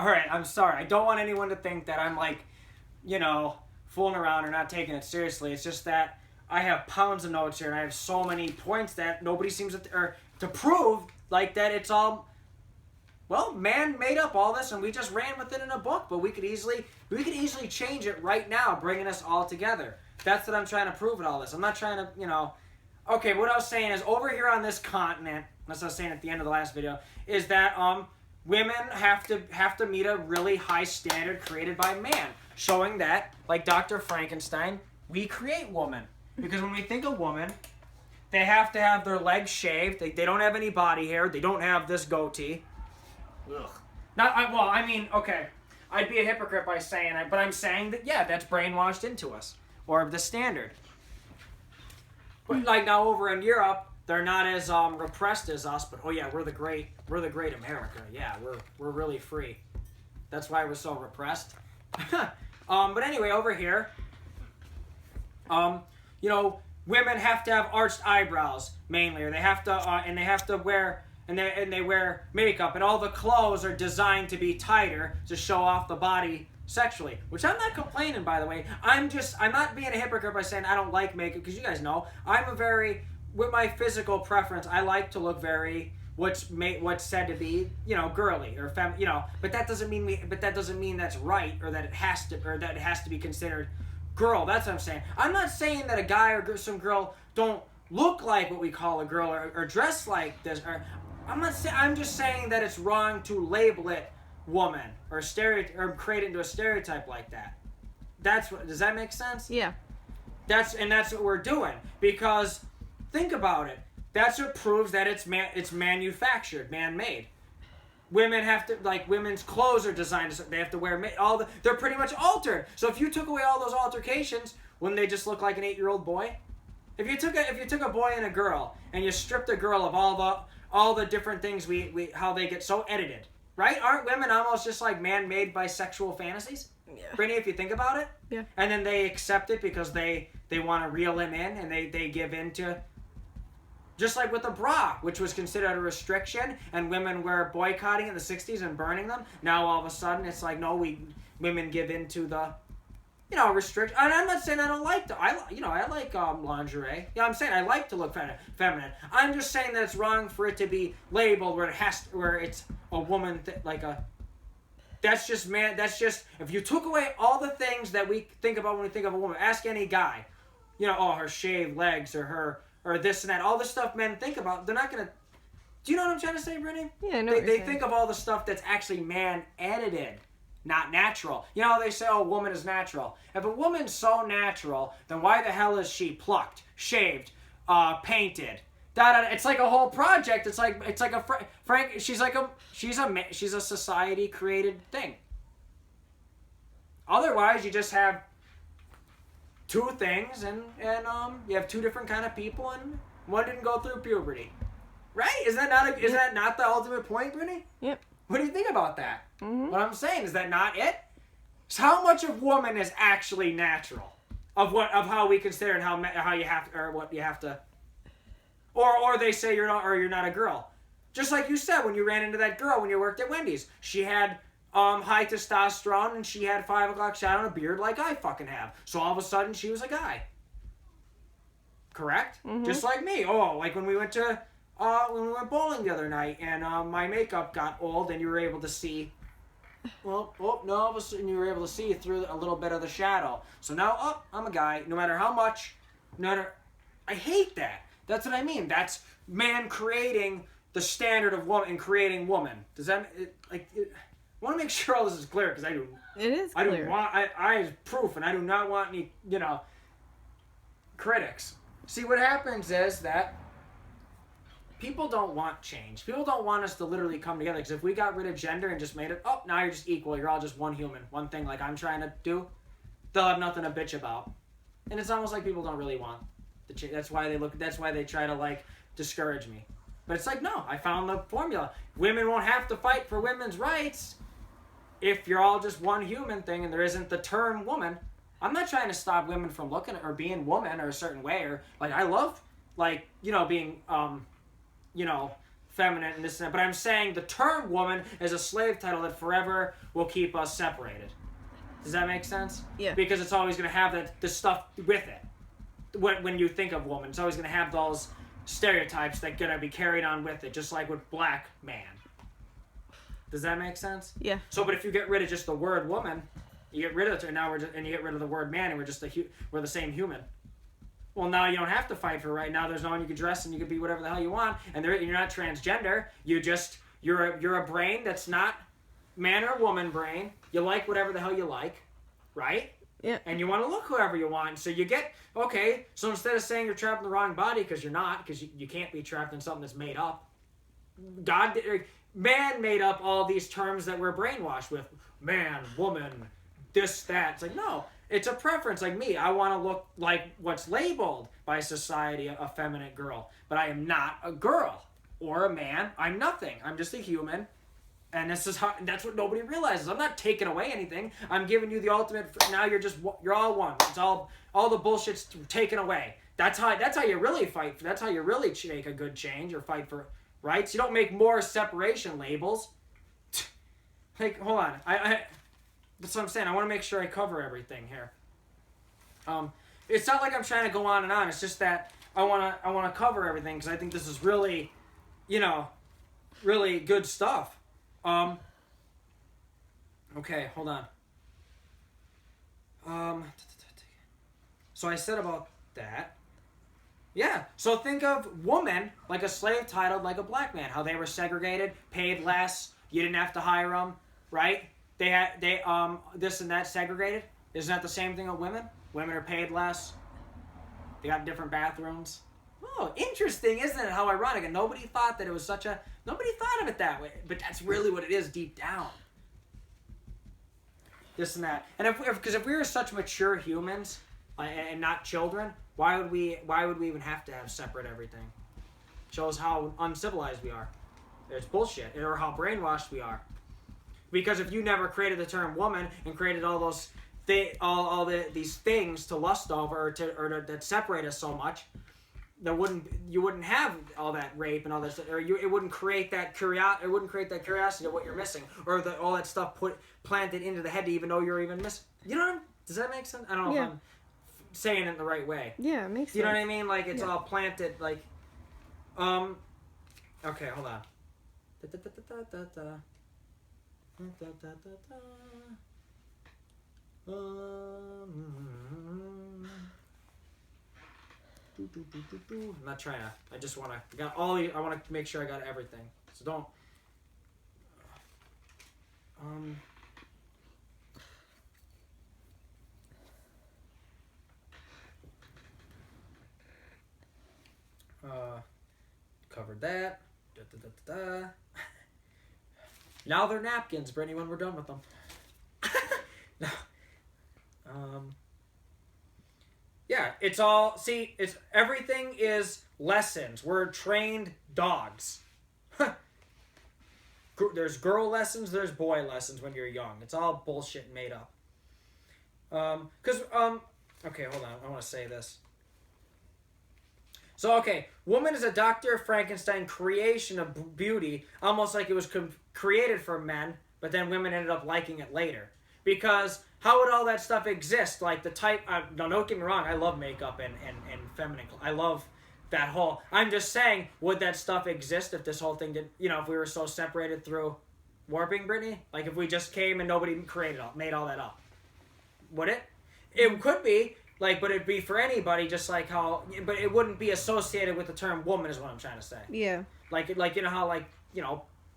All right, I'm sorry. I don't want anyone to think that I'm like, fooling around or not taking it seriously. It's just that I have pounds of notes here and I have so many points that nobody seems to prove like that it's all, well, man made up all this and we just ran with it in a book, but we could easily change it right now, bringing us all together. That's what I'm trying to prove with all this. I'm not trying to, okay, what I was saying is over here on this continent, as I was saying at the end of the last video, is that women have to meet a really high standard created by man, showing that, like Dr. Frankenstein, we create woman. Because when we think of woman, they have to have their legs shaved. They don't have any body hair. They don't have this goatee. Ugh. Okay, I'd be a hypocrite by saying it, but I'm saying that, yeah, that's brainwashed into us, or the standard. But like now over in Europe, they're not as repressed as us, but oh yeah, we're the great America. Yeah, we're really free. That's why we're so repressed. But anyway, over here, women have to have arched eyebrows mainly, or they have to wear and they wear makeup, and all the clothes are designed to be tighter to show off the body sexually, which I'm not complaining, by the way. I'm not being a hypocrite by saying I don't like makeup, because you guys know with my physical preference, I like to look very what's said to be, girly or but that doesn't mean that's right, or that it has to be considered girl. That's what I'm saying. I'm not saying that a guy or some girl don't look like what we call a girl or dress like this, or I'm just saying that it's wrong to label it woman or create it into a stereotype like that. Does that make sense? Yeah. That's what we're doing, because think about it. That's what proves that it's manufactured, man-made. Women have to, women's clothes are designed they have to wear they're pretty much altered. So if you took away all those altercations, wouldn't they just look like an 8-year-old boy? If you took a boy and a girl and you stripped a girl of all the different things how they get so edited, right? Aren't women almost just like man-made bisexual fantasies? Yeah. Brittany, if you think about it. Yeah. And then they accept it because they want to reel him in, and they give in to. Just like with the bra, which was considered a restriction, and women were boycotting in the 60s and burning them. Now all of a sudden it's like, no, women give in to the, restriction. And I'm not saying I don't like I like lingerie. Yeah, I'm saying I like to look feminine. I'm just saying that it's wrong for it to be labeled where it's a woman that's just if you took away all the things that we think about when we think of a woman. Ask any guy, her shaved legs or this and that, all the stuff men think about, they're not going to... Do you know what I'm trying to say, Brittany? Yeah, I know what you're saying. They think of all the stuff that's actually man-edited, not natural. They say, oh, woman is natural. If a woman's so natural, then why the hell is she plucked, shaved, painted? It's like a whole project. It's like a... She's a society-created thing. Otherwise, you just have... two things, and you have two different kind of people, and one didn't go through puberty, right? Is that not the ultimate point, Brittany? Yep. What do you think about that? Mm-hmm. What I'm saying, is that not it? So how much of woman is actually natural? Of how we consider and how you have to, or what you have to, or they say you're not a girl. Just like you said when you ran into that girl when you worked at Wendy's, she had high testosterone, and she had 5 o'clock shadow and a beard like I fucking have. So all of a sudden, she was a guy. Correct? Mm-hmm. Just like me. Oh, like when we went bowling the other night, and my makeup got old, and you were able to see. All of a sudden you were able to see through a little bit of the shadow. So now, I'm a guy. No matter how much, I hate that. That's what I mean. That's man creating the standard of woman and creating woman. Does that I want to make sure all this is clear, because I do. It is clear. I do want. I have proof, and I do not want any, critics. See, what happens is that people don't want change. People don't want us to literally come together. Because if we got rid of gender and just made it, now you're just equal. You're all just one human, one thing. Like I'm trying to do, they'll have nothing to bitch about. And it's almost like people don't really want the change. That's why they try to discourage me. But it's like, no, I found the formula. Women won't have to fight for women's rights if you're all just one human thing and there isn't the term woman. I'm not trying to stop women from looking or being woman or a certain way, or I love being feminine and this and that. But I'm saying the term woman is a slave title that forever will keep us separated. Does that make sense? Yeah. Because it's always going to have the stuff with it. When you think of woman, it's always going to have those stereotypes that are going to be carried on with it, just like with black man. Does that make sense? Yeah. So, but if you get rid of just the word woman, you get rid of it, and you get rid of the word man, and we're the same human. Well, now you don't have to fight for it right now. There's no one you can dress and you can be whatever the hell you want, and you're not transgender. You're a brain that's not man or woman brain. You like whatever the hell you like, right? Yeah. And you want to look whoever you want. So you get, okay, so instead of saying you're trapped in the wrong body, because you're not, because you can't be trapped in something that's made up. Man made up all these terms that we're brainwashed with. Man, woman, this, that. It's like, no, it's a preference. Like me, I want to look like what's labeled by society a feminine girl. But I am not a girl or a man. I'm nothing. I'm just a human. And that's what nobody realizes. I'm not taking away anything. I'm giving you the ultimate. Now you're all one. It's all the bullshit's taken away. That's how you really fight. That's how you really make a good change or fight for rights. You don't make more separation labels. Like, hold on. That's what I'm saying. I want to make sure I cover everything here. It's not like I'm trying to go on and on. It's just that I want to cover everything because I think this is really, really good stuff. Okay, hold on. So I said about that. Yeah, so think of woman like a slave titled like a black man. How they were segregated, paid less. You didn't have to hire them, right? They this and that segregated. Isn't that the same thing with women? Women are paid less. They got different bathrooms. Oh, interesting, isn't it? How ironic. And nobody thought that it was nobody thought of it that way. But that's really what it is deep down. This and that. And because if we were such mature humans and not children, why would we even have to have separate everything? Shows how uncivilized we are. It's bullshit. Or how brainwashed we are. Because if you never created the term woman and created all those these things to lust over or that separate us so much, you wouldn't have all that rape and all this, or it wouldn't create that curiosity. It wouldn't create that curiosity of what you're missing, or all that stuff planted into the head to even know you're even missing. You know what does that make sense? I don't know if I'm saying it the right way. Yeah, it makes sense. You know what I mean? Like it's all planted. Like, okay, hold on. I'm not trying to. I just want to. I want to make sure I got everything. So don't. Covered that. Now they're napkins, Brittany, when we're done with them. No. Yeah, it's all, everything is lessons. We're trained dogs. There's girl lessons, there's boy lessons when you're young. It's all bullshit made up. Okay, hold on, I want to say this. So, okay, woman is a Dr. Frankenstein creation of beauty, almost like it was created for men, but then women ended up liking it later. Because how would all that stuff exist? Like the type, don't get me wrong, I love makeup and feminine. I love that whole, I'm just saying, would that stuff exist if this whole thing did, if we were so separated through warping, Brittany? Like if we just came and nobody made all that up. Would it? It could be, but it'd be for anybody, just like how, but it wouldn't be associated with the term woman is what I'm trying to say. Yeah. Like how,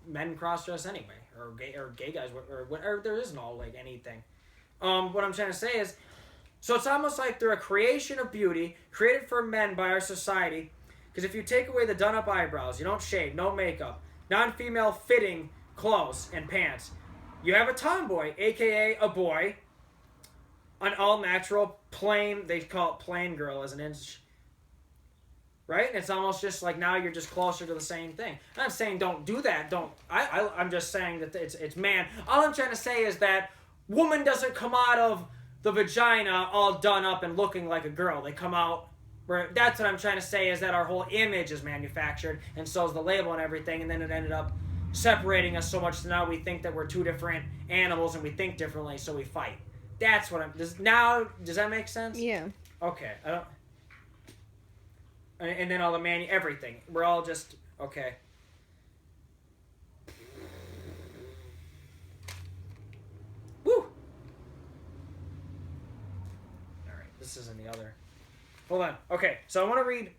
men cross-dress anyway, or gay guys, or whatever, there is no, anything. What I'm trying to say is, so it's almost like they're a creation of beauty, created for men by our society, because if you take away the done-up eyebrows, you don't shave, no makeup, non-female fitting clothes and pants, you have a tomboy, a.k.a. a boy, an all-natural, plain, they call it plain girl as an inch, right? And it's almost just like now you're just closer to the same thing. I'm not saying don't do that. I'm just saying that it's man. All I'm trying to say is that woman doesn't come out of the vagina all done up and looking like a girl. They come out That's what I'm trying to say, is that our whole image is manufactured, and so is the label and everything, and then it ended up separating us so much that now we think that we're two different animals and we think differently, so we fight. That's what I'm... Does that make sense? Yeah. Okay. I don't... And then all the everything. We're all just... Okay. Woo! Alright, this isn't the other... Hold on. Okay, so I want to read...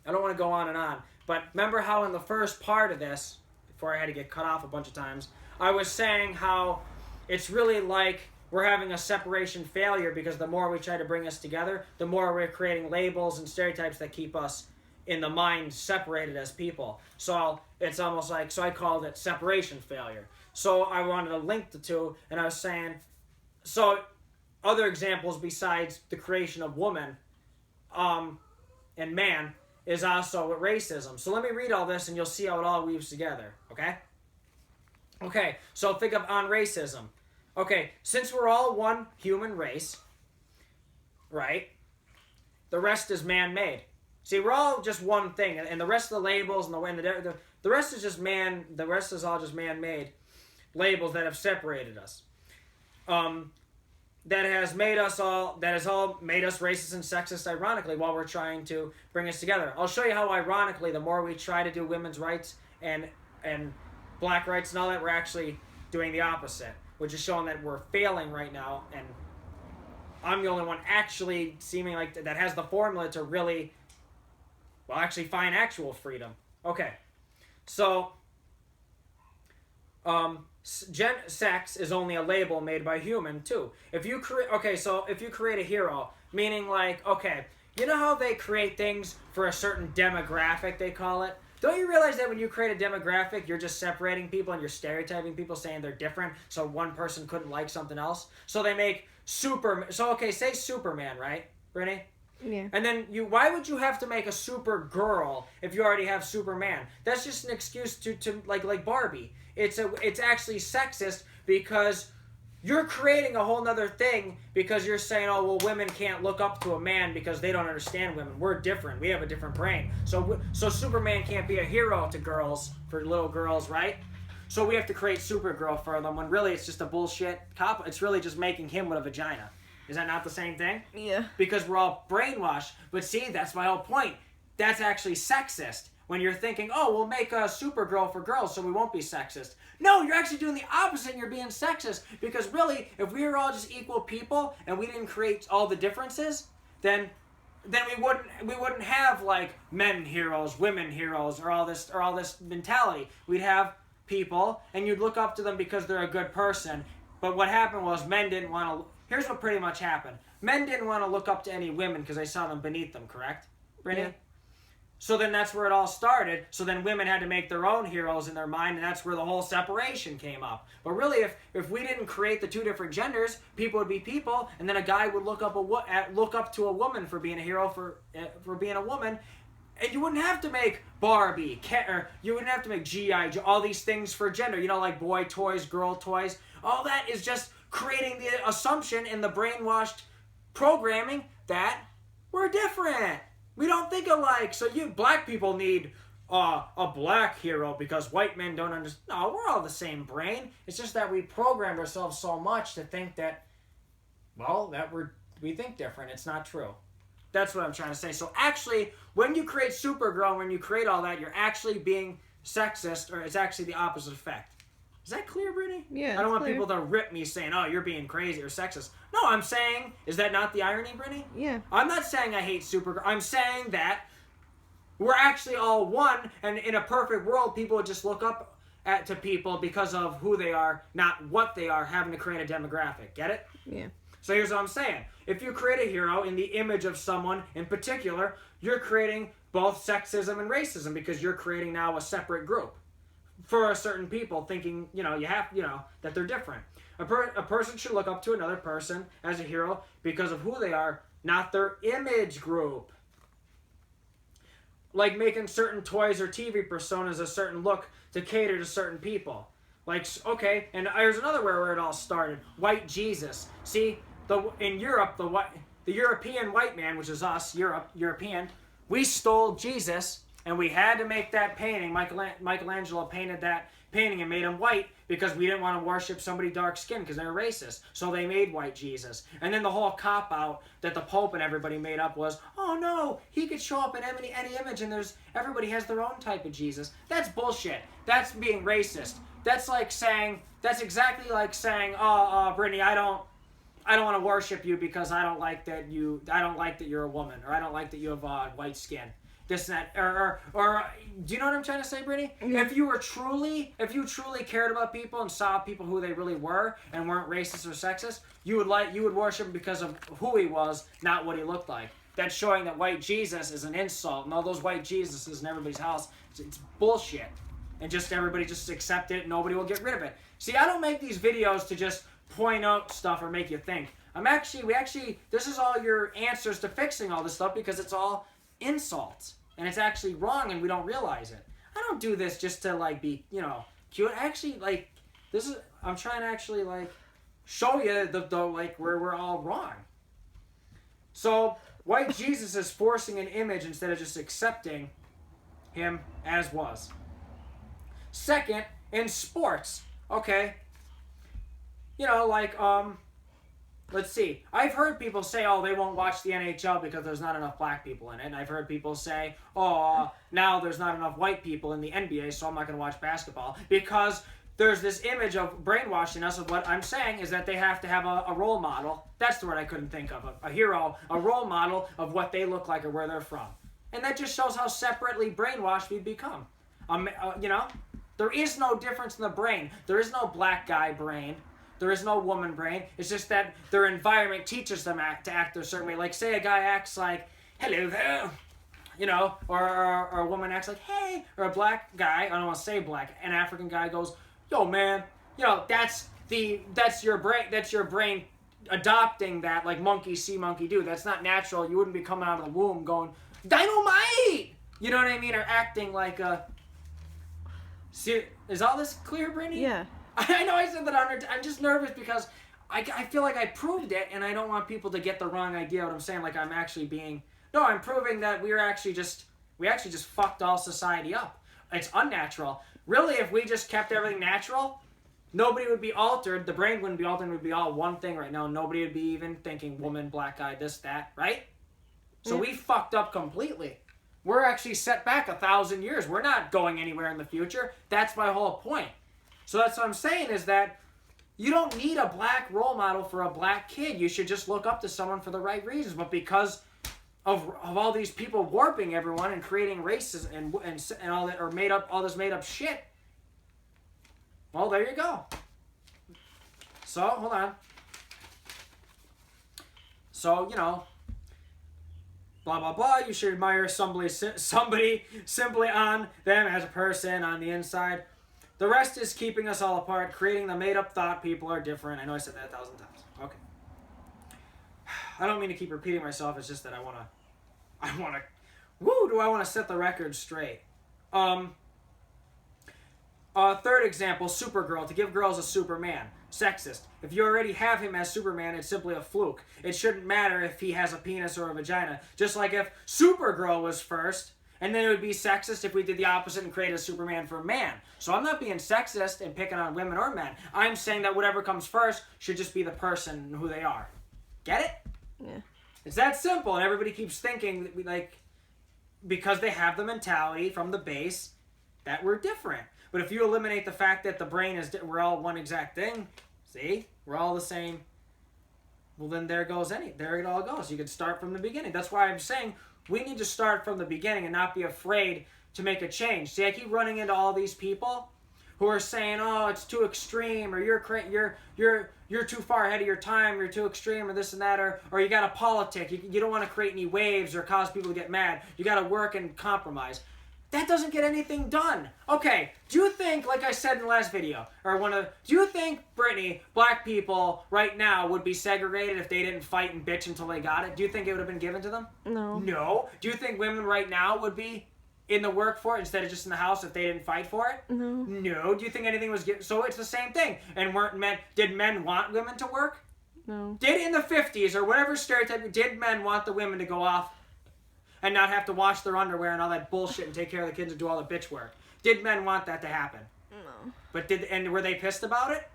I don't want to go on and on, but remember how in the first part of this, before I had to get cut off a bunch of times, I was saying how it's really like we're having a separation failure, because the more we try to bring us together, the more we're creating labels and stereotypes that keep us in the mind separated as people. So it's almost like, so I called it separation failure. So I wanted to link the two, and I was saying, so other examples besides the creation of woman and man is also racism. So let me read all this and you'll see how it all weaves together, okay? Okay, so think of on racism. Okay, since we're all one human race, right, the rest is man-made. See, we're all just one thing, and the rest of the labels and the rest is just the rest is all just man-made labels that have separated us. That has all made us racist and sexist, ironically, while we're trying to bring us together. I'll show you how, ironically, the more we try to do women's rights and black rights and all that, we're actually doing the opposite, which is showing that we're failing right now, and I'm the only one actually seeming like that has the formula to really, well, actually find actual freedom. Okay, so sex is only a label made by human too. If you create a hero, meaning like, okay, you know how they create things for a certain demographic, they call it? Don't you realize that when you create a demographic, you're just separating people and you're stereotyping people, saying they're different, so one person couldn't like something else? So they make say Superman, right, Brittany? Yeah. And then why would you have to make a super girl if you already have Superman? That's just an excuse to like Barbie. It's actually sexist, because you're creating a whole nother thing, because you're saying, oh, well, women can't look up to a man because they don't understand women. We're different. We have a different brain. So Superman can't be a hero to girls, for little girls, right? So we have to create Supergirl for them, when really it's just a bullshit cop. It's really just making him with a vagina. Is that not the same thing? Yeah. Because we're all brainwashed. But see, that's my whole point. That's actually sexist. When you're thinking, oh, we'll make a Supergirl for girls so we won't be sexist. No, you're actually doing the opposite and you're being sexist. Because really, if we were all just equal people and we didn't create all the differences, then we wouldn't have like men heroes, women heroes, or all this mentality. We'd have people and you'd look up to them because they're a good person. But what happened was men didn't want to... Here's what pretty much happened. Men didn't want to look up to any women because they saw them beneath them, correct, Brittany? Yeah. So then that's where it all started. So then women had to make their own heroes in their mind, and that's where the whole separation came up. But really, if we didn't create the two different genders, people would be people, and then a guy would look up to a woman for being a hero, for being a woman, and you wouldn't have to make Barbie, or you wouldn't have to make G.I. Joe, all these things for gender. You know, like boy toys, girl toys. All that is just creating the assumption in the brainwashed programming that we're different. We don't think alike. So black people need a black hero because white men don't understand. No, we're all the same brain. It's just that we programmed ourselves so much to think that, well, we think different. It's not true. That's what I'm trying to say. So actually, when you create Supergirl, when you create all that, you're actually being sexist, or it's actually the opposite effect. Is that clear, Brittany? Yeah, I don't want people to rip me saying, oh, you're being crazy or sexist. No, I'm saying, is that not the irony, Brittany? Yeah. I'm not saying I hate Supergirl. I'm saying that we're actually all one, and in a perfect world, people would just look up to people because of who they are, not what they are, having to create a demographic. Get it? Yeah. So here's what I'm saying. If you create a hero in the image of someone in particular, you're creating both sexism and racism, because you're creating now a separate group for a certain people, thinking, that they're different. A person should look up to another person as a hero because of who they are, not their image group. Like making certain toys or TV personas a certain look to cater to certain people. Like, okay, and there's another where it all started. White Jesus. See, in Europe, the European white man, which is us, European, we stole Jesus, and we had to make that painting. Michelangelo painted that painting and made him white because we didn't want to worship somebody dark skinned because they were racist. So they made white Jesus. And then the whole cop-out that the Pope and everybody made up was, oh no, he could show up in any image and everybody has their own type of Jesus. That's bullshit. That's being racist. That's exactly like saying, Brittany, I don't want to worship you because I don't like that you're a woman, or I don't like that you have white skin. This and that, or do you know what I'm trying to say, Brittany? Yeah. If you truly cared about people and saw people who they really were and weren't racist or sexist, you would worship him because of who he was, not what he looked like. That's showing that white Jesus is an insult, and all those white Jesuses in everybody's house, it's bullshit. And just everybody just accept it, nobody will get rid of it. See, I don't make these videos to just point out stuff or make you think. This is all your answers to fixing all this stuff because it's all insults. And it's actually wrong and we don't realize it. I don't do this just to be, cute. I'm trying to actually show you where we're all wrong. So, white Jesus is forcing an image instead of just accepting him as was. Second, in sports, okay, let's see. I've heard people say, oh, they won't watch the NHL because there's not enough black people in it. And I've heard people say, oh, now there's not enough white people in the NBA, so I'm not going to watch basketball. Because there's this image of brainwashing us of what I'm saying is that they have to have a role model. That's the word I couldn't think of. A hero, a role model of what they look like or where they're from. And that just shows how separately brainwashed we've become. There is no difference in the brain. There is no black guy brain. There is no woman brain. It's just that their environment teaches them to act a certain way. Like, say a guy acts like, hello there, or a woman acts like, hey, or a black guy, I don't want to say black, an African guy goes, yo, man, that's your brain adopting that, like monkey see, monkey do. That's not natural. You wouldn't be coming out of the womb going, dynamite! You know what I mean? Or acting like a... See, is all this clear, Brittany? Yeah. I know I said that I'm just nervous because I feel like I proved it, and I don't want people to get the wrong idea of what I'm saying. Like I'm actually being... No, I'm proving that we actually just fucked all society up. It's unnatural. Really, if we just kept everything natural, nobody would be altered. The brain wouldn't be altered. It would be all one thing right now. Nobody would be even thinking woman, black guy, this, that, right? So we fucked up completely. We're actually set back 1,000 years. We're not going anywhere in the future. That's my whole point. So that's what I'm saying is that you don't need a black role model for a black kid. You should just look up to someone for the right reasons. But because of all these people warping everyone and creating races and all that, or all this made up shit, well, there you go. So, hold on. So, blah, blah, blah. You should admire somebody simply on them as a person on the inside. The rest is keeping us all apart, creating the made-up thought people are different. I know I said that 1,000 times. Okay. I don't mean to keep repeating myself. It's just that I want to set the record straight. Third example, Supergirl, to give girls a Superman. Sexist. If you already have him as Superman, it's simply a fluke. It shouldn't matter if he has a penis or a vagina. Just like if Supergirl was first, and then it would be sexist if we did the opposite and created a Superman for a man. So I'm not being sexist and picking on women or men. I'm saying that whatever comes first should just be the person and who they are. Get it? Yeah. It's that simple, and everybody keeps thinking that because they have the mentality from the base that we're different. But if you eliminate the fact that the brain we're all one exact thing, see, we're all the same. Well, then there it all goes. You can start from the beginning. That's why I'm saying we need to start from the beginning and not be afraid to make a change. See, I keep running into all these people who are saying, "Oh, it's too extreme," or "You're too far ahead of your time," "You're too extreme," or this and that, or you got to politic. You don't want to create any waves or cause people to get mad. You got to work and compromise. That doesn't get anything done. Okay, do you think, like I said in the last video, do you think, Brittany, black people right now would be segregated if they didn't fight and bitch until they got it? Do you think it would have been given to them? No. No? Do you think women right now would be in the work for it instead of just in the house if they didn't fight for it? No. No? Do you think anything was given? So it's the same thing. And did men want women to work? No. Did in the 50s or whatever stereotype, did men want the women to go off and not have to wash their underwear and all that bullshit and take care of the kids and do all the bitch work? Did men want that to happen? No. But were they pissed about it?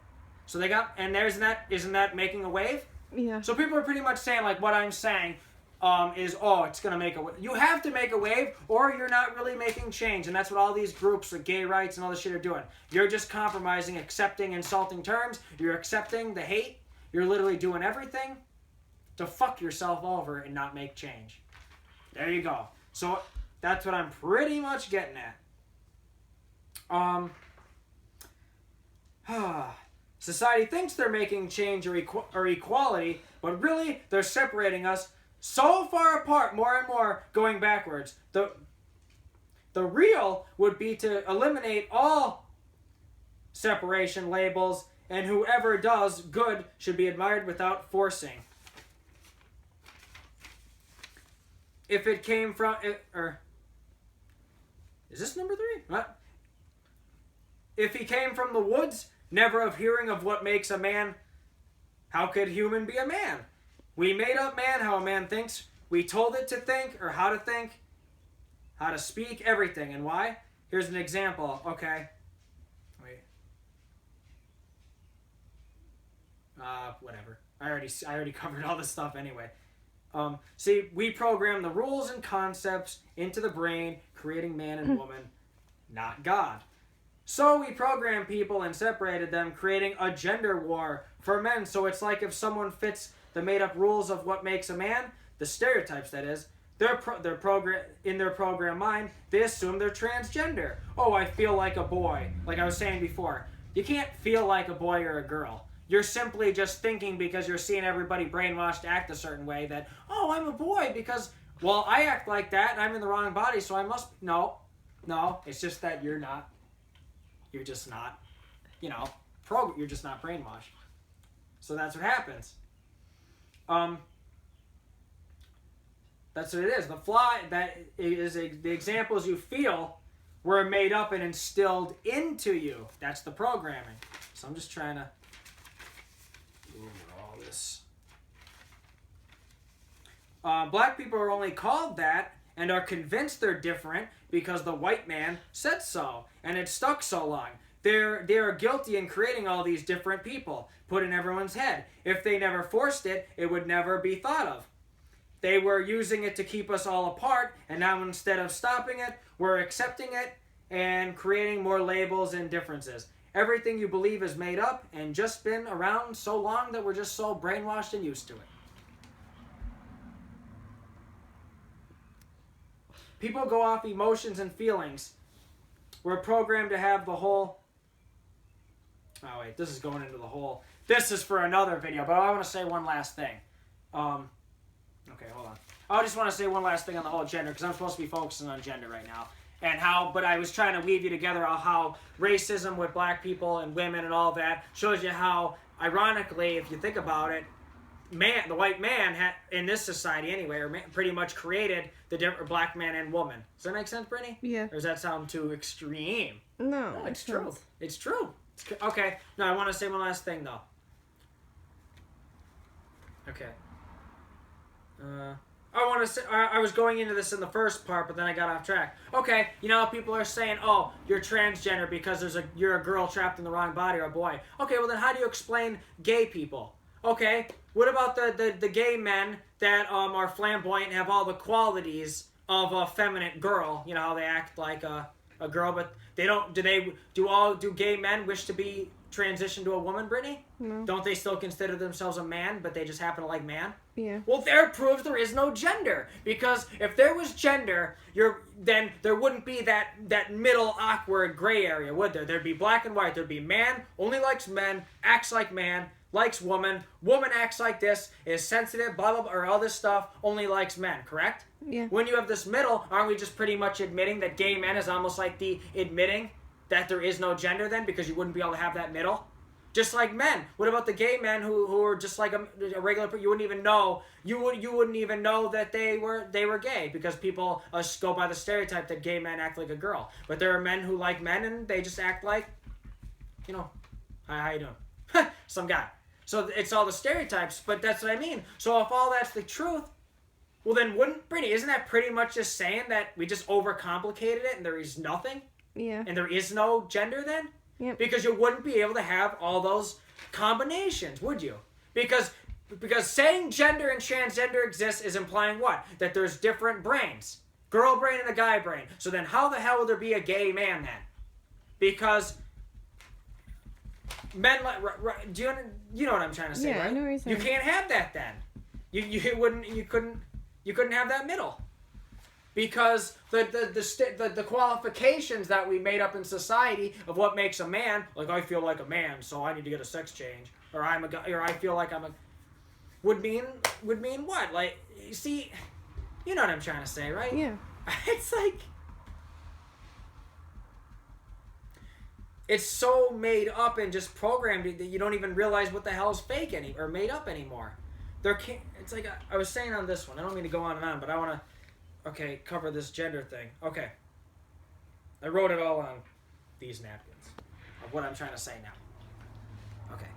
So they got, and isn't that making a wave? Yeah. So people are pretty much saying, like, what I'm saying is, oh, it's going to make a wave. You have to make a wave or you're not really making change. And that's what all these groups like gay rights and all this shit are doing. You're just compromising, accepting insulting terms. You're accepting the hate. You're literally doing everything to fuck yourself over and not make change. There you go. So that's what I'm pretty much getting at. Society thinks they're making change or equality, but really they're separating us so far apart, more and more, going backwards. The real would be to eliminate all separation labels, and whoever does good should be admired without forcing. If it came from... is this number 3? What? If he came from the woods, never of hearing of what makes a man, how could human be a man? We made up man, how a man thinks. We told it to think, or how to think, how to speak, everything. And why? Here's an example. Okay. Wait. Whatever. I already covered all this stuff anyway. See, we program the rules and concepts into the brain, creating man and woman, not God. So we programmed people and separated them, creating a gender war for men. So it's like if someone fits the made-up rules of what makes a man, the stereotypes that is, in their program mind, they assume they're transgender. Oh, I feel like a boy. Like I was saying before, you can't feel like a boy or a girl. You're simply just thinking because you're seeing everybody brainwashed to act a certain way that, oh, I'm a boy because, well, I act like that and I'm in the wrong body, so I must... No, it's just that you're not. You're just not, you're just not brainwashed. So that's what happens. That's what it is. The fly, that is the examples you feel were made up and instilled into you. That's the programming. So I'm just trying to go over all this. Black people are only called that and are convinced they're different because the white man said so, and it stuck so long. They are guilty in creating all these different people, put in everyone's head. If they never forced it, it would never be thought of. They were using it to keep us all apart, and now instead of stopping it, we're accepting it and creating more labels and differences. Everything you believe is made up and just been around so long that we're just so brainwashed and used to it. People go off emotions and feelings. We're programmed to have the whole... Oh, wait, this is going into the whole... This is for another video, but I want to say one last thing. Okay, hold on. I just want to say one last thing on the whole gender, because I'm supposed to be focusing on gender right now. But I was trying to weave you together on how racism with black people and women and all that shows you how, ironically, if you think about it, the white man in this society anyway, pretty much created the different black man and woman. Does that make sense, Brittany? Yeah. Or does that sound too extreme? No, it's true. It's true. Okay. No, I want to say one last thing though. Okay. I was going into this in the first part, but then I got off track. Okay, people are saying, oh, you're transgender because you're a girl trapped in the wrong body or a boy. Okay, well then how do you explain gay people? Okay, what about the gay men that are flamboyant and have all the qualities of a feminine girl? You know how they act like a girl, but they don't. Do gay men wish to be transitioned to a woman, Brittany? No. Don't they still consider themselves a man, but they just happen to like man? Yeah. Well, there proves there is no gender. Because if there was gender, then there wouldn't be that middle awkward gray area, would there? There'd be black and white. There'd be man, only likes men, acts like man, likes woman acts like this, is sensitive, blah, blah, blah, or all this stuff, only likes men, correct? Yeah. When you have this middle, aren't we just pretty much admitting that gay men is almost like the admitting that there is no gender then, because you wouldn't be able to have that middle? Just like men. What about the gay men who are just like a regular person? You wouldn't even know. You wouldn't even know that they were gay, because people go by the stereotype that gay men act like a girl. But there are men who like men and they just act like, hi, how you doing? Some guy. So it's all the stereotypes, but that's what I mean. So if all that's the truth, well then Brittany, isn't that pretty much just saying that we just overcomplicated it and there is nothing? Yeah. And there is no gender then? Yep. Because you wouldn't be able to have all those combinations, would you? Because saying gender and transgender exists is implying what? That there's different brains. Girl brain and a guy brain. So then how the hell would there be a gay man then? Because men do you know what I'm trying to say, yeah, right? I know what you're saying. You can't have that then. You couldn't have that middle. Because the qualifications that we made up in society of what makes a man, like I feel like a man, so I need to get a sex change, or I'm a guy, or I feel like I'm a, would mean what? Like, you see, you know what I'm trying to say, right? Yeah. It's like, it's so made up and just programmed that you don't even realize what the hell's fake or made up anymore. It's like I was saying on this one. I don't mean to go on and on, but I want to. Okay, cover this gender thing. Okay. I wrote it all on these napkins of what I'm trying to say now. Okay.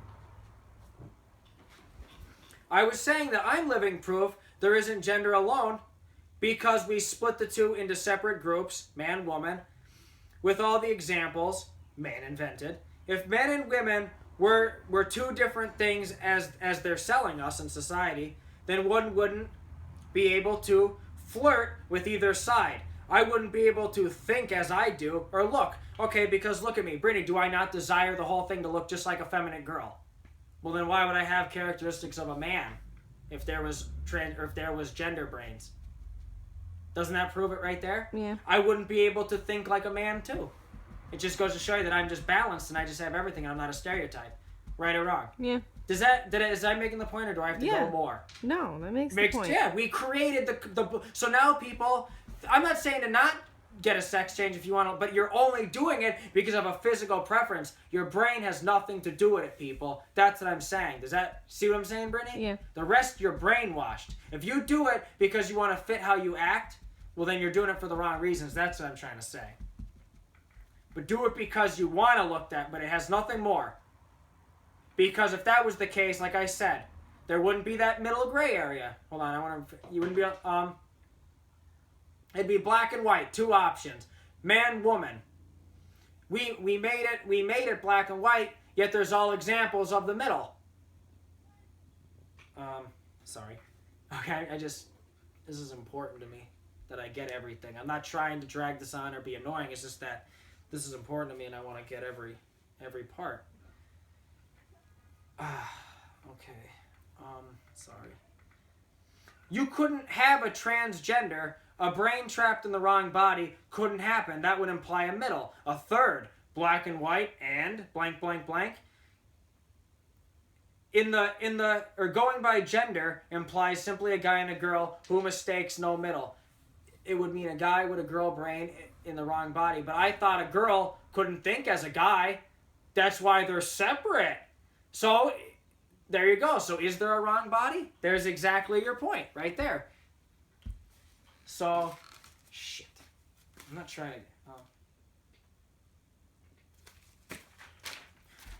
I was saying that I'm living proof there isn't gender alone because we split the two into separate groups, man, woman, with all the examples man invented. If men and women were two different things as they're selling us in society, then one wouldn't be able to flirt with either side. I wouldn't be able to think as I do or look. Okay, because look at me. Brittany, do I not desire the whole thing to look just like a feminine girl? Well, then why would I have characteristics of a man if there was gender brains? Doesn't that prove it right there? Yeah. I wouldn't be able to think like a man too. It just goes to show you that I'm just balanced and I just have everything and I'm not a stereotype. Right or wrong? Yeah. Is that making the point, or do I have to go more? No, that makes the point. Yeah, we created the so now people. I'm not saying to not get a sex change if you want to, but you're only doing it because of a physical preference. Your brain has nothing to do with it, people. That's what I'm saying. Does that see what I'm saying, Brittany? Yeah. The rest you're brainwashed. If you do it because you want to fit how you act, well then you're doing it for the wrong reasons. That's what I'm trying to say. But do it because you want to look that, but it has nothing more. Because if that was the case, like I said, there wouldn't be that middle gray area. Hold on, you wouldn't be, it'd be black and white, two options. Man, woman. We made it black and white, yet there's all examples of the middle. Sorry. Okay, this is important to me, that I get everything. I'm not trying to drag this on or be annoying, it's just that this is important to me and I want to get every part. Okay. Sorry. You couldn't have a transgender. A brain trapped in the wrong body couldn't happen. That would imply a middle. A third. Black and white and blank, blank, blank. Going by gender implies simply a guy and a girl who mistakes no middle. It would mean a guy with a girl brain in the wrong body. But I thought a girl couldn't think as a guy. That's why they're separate. So, there you go. So, is there a wrong body? There's exactly your point right there. So, shit. I'm not trying to...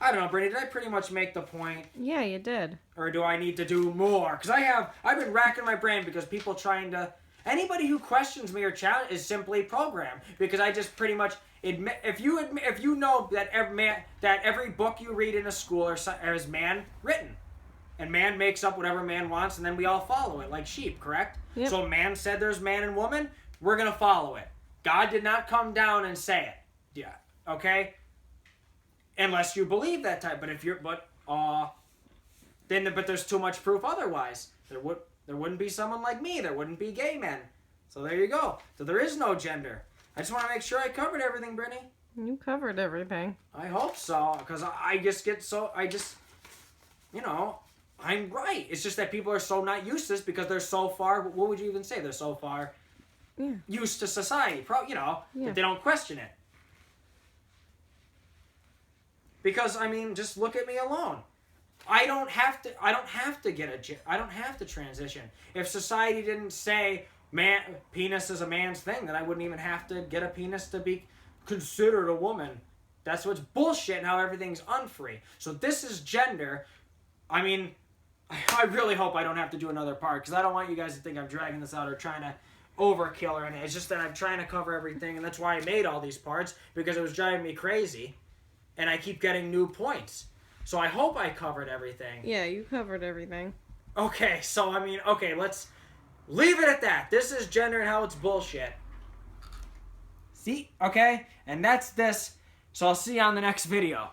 I don't know, Brittany, did I pretty much make the point? Yeah, you did. Or do I need to do more? Because I've been racking my brain because people trying to... Anybody who questions me or challenge is simply programmed. Because I just pretty much... If you know that every book you read in a school is man written, and man makes up whatever man wants, and then we all follow it like sheep, correct? Yep. So man said there's man and woman, we're gonna follow it. God did not come down and say it. Yeah. Okay. Unless you believe that type, but there's too much proof otherwise. There wouldn't be someone like me. There wouldn't be gay men. So there you go. So there is no gender. I just want to make sure I covered everything, Brittany. You covered everything. I hope so, because I'm right. It's just that people are so not used to this because they're so far, what would you even say? They're so far used to society, that they don't question it. Because, just look at me alone. I don't have to transition. If society didn't say penis is a man's thing, then I wouldn't even have to get a penis to be considered a woman. That's what's bullshit and how everything's unfree. So this is gender. I mean, I really hope I don't have to do another part, because I don't want you guys to think I'm dragging this out or trying to overkill or anything. It's just that I'm trying to cover everything, and that's why I made all these parts, because it was driving me crazy, and I keep getting new points. So I hope I covered everything. Yeah, you covered everything. Okay, so I mean, okay, let's leave it at that. This is gender and how it's bullshit. See? Okay? And that's this. So I'll see you on the next video.